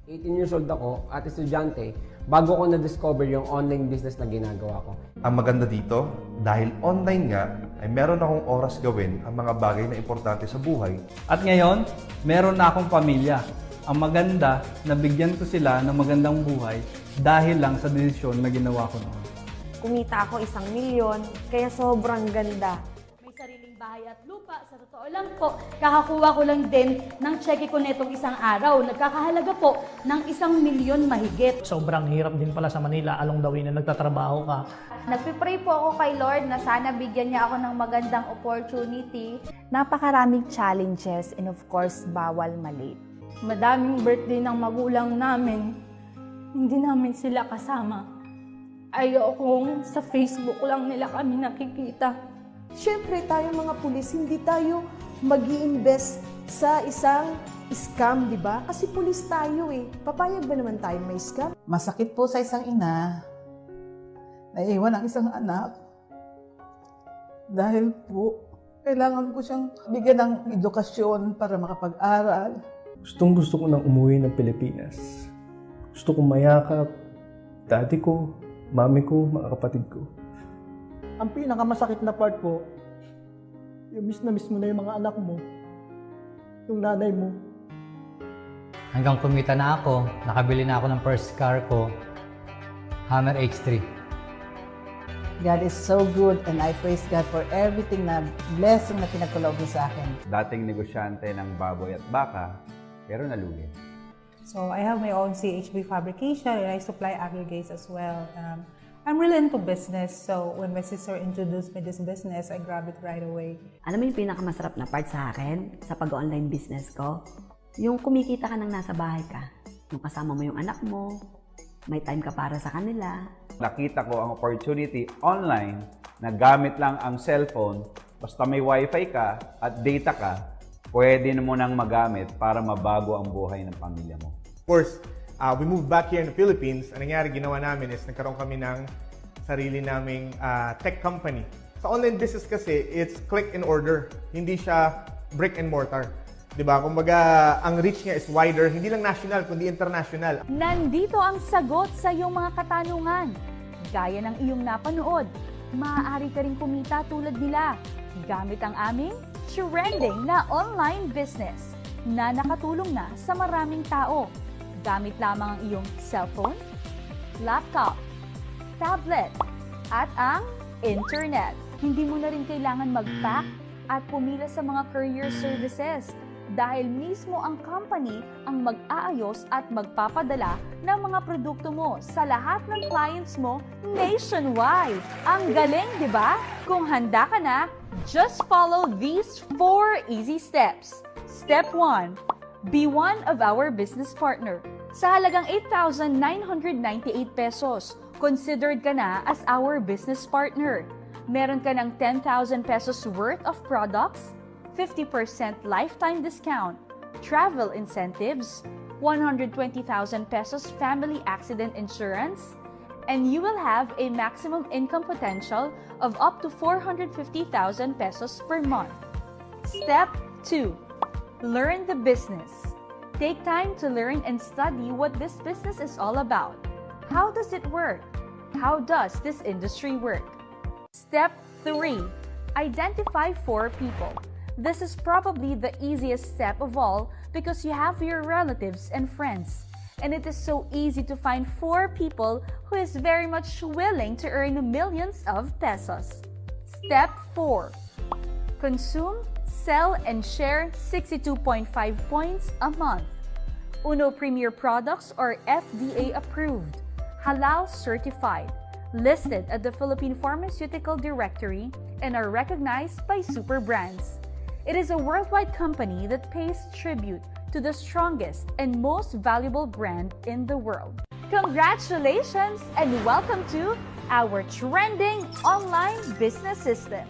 18 years old ako at estudyante bago ko na-discover yung online business na ginagawa ko. Ang maganda dito, dahil online nga, ay meron akong oras gawin ang mga bagay na importante sa buhay. At ngayon, meron na akong pamilya. Ang maganda, nabigyan ko sila ng magandang buhay dahil lang sa desisyon na ginawa ko noon. Kumita ako 1 milyon, kaya sobrang ganda. May sariling bahay at lupa. Sa totoo lang po, kakakuha ko lang din ng cheque ko netong isang araw. Nagkakahalaga po ng 1 milyon mahigit. Sobrang hirap din pala sa Manila along the way na nagtatrabaho ka. Nagpipray po ako kay Lord na sana bigyan niya ako ng magandang opportunity. Napakaraming challenges and of course, bawal mali. Madaming birthday ng magulang namin. Hindi namin sila kasama. Ayokong sa Facebook lang nila kami nakikita. Siyempre tayo mga pulis, hindi tayo mag-i-invest sa isang scam, di ba? Kasi pulis tayo eh. Papayag ba naman tayo may scam? Masakit po sa isang ina na iwan ang isang anak dahil po kailangan ko siyang bigyan ng edukasyon para makapag-aral. Gusto ko nang umuwi ng Pilipinas. Gusto kong mayakap daddy ko, mami ko, mga kapatid ko. Ang pinakamasakit na part po, yung miss mo na yung mga anak mo, yung nanay mo. Hanggang kumita na ako, nakabili na ako ng first car ko, Hammer H3. God is so good and I praise God for everything na blessing na pinagkaloob niya sa akin. Dating negosyante ng baboy at baka, pero nalugi. So I have my own CHB fabrication and I supply aggregates as well. I'm really into business, so when my sister introduced me this business, I grabbed it right away. Alam mo yung pinakamasarap na part sa akin, sa pag-online business ko? Yung kumikita ka nang nasa bahay ka, yung kasama mo yung anak mo, may time ka para sa kanila. Nakita ko ang opportunity online na gamit lang ang cellphone, basta may wifi ka at data ka, pwede mo nang magamit para mabago ang buhay ng pamilya mo. Of course, we moved back here in the Philippines. Ang nangyari, ginawa namin is nagkaroon kami ng sarili naming tech company. Sa online business kasi, it's click and order. Hindi siya brick and mortar. Diba? Kumbaga, ang reach niya is wider. Hindi lang national, kundi international. Nandito ang sagot sa iyong mga katanungan. Gaya ng iyong napanood, maaari ka rin kumita tulad nila gamit ang aming trending na online business na nakatulong na sa maraming tao. Gamit lamang ang iyong cellphone, laptop, tablet, at ang internet. Hindi mo na rin kailangan mag-pack at pumila sa mga courier services dahil mismo ang company ang mag-aayos at magpapadala ng mga produkto mo sa lahat ng clients mo nationwide. Ang galing, di ba? Kung handa ka na, just follow these 4 easy steps. Step 1. Be one of our business partner. Sa halagang 8,998 pesos, considered ka na as our business partner. Meron ka ng 10,000 pesos worth of products, 50% lifetime discount, travel incentives, 120,000 pesos family accident insurance, and you will have a maximum income potential of up to 450,000 pesos per month. Step 2. Learn the business. Take time to learn and study what this business is all about. How does it work? How does this industry work? Step 3. Identify 4 people. This is probably the easiest step of all because you have your relatives and friends. And it is so easy to find 4 people who is very much willing to earn millions of pesos. Step 4. Consume, sell, and share 62.5 points a month. Uno Premier products are FDA approved, halal certified, listed at the Philippine Pharmaceutical Directory, and are recognized by super brands. It is a worldwide company that pays tribute to the strongest and most valuable brand in the world. Congratulations and welcome to our trending online business system.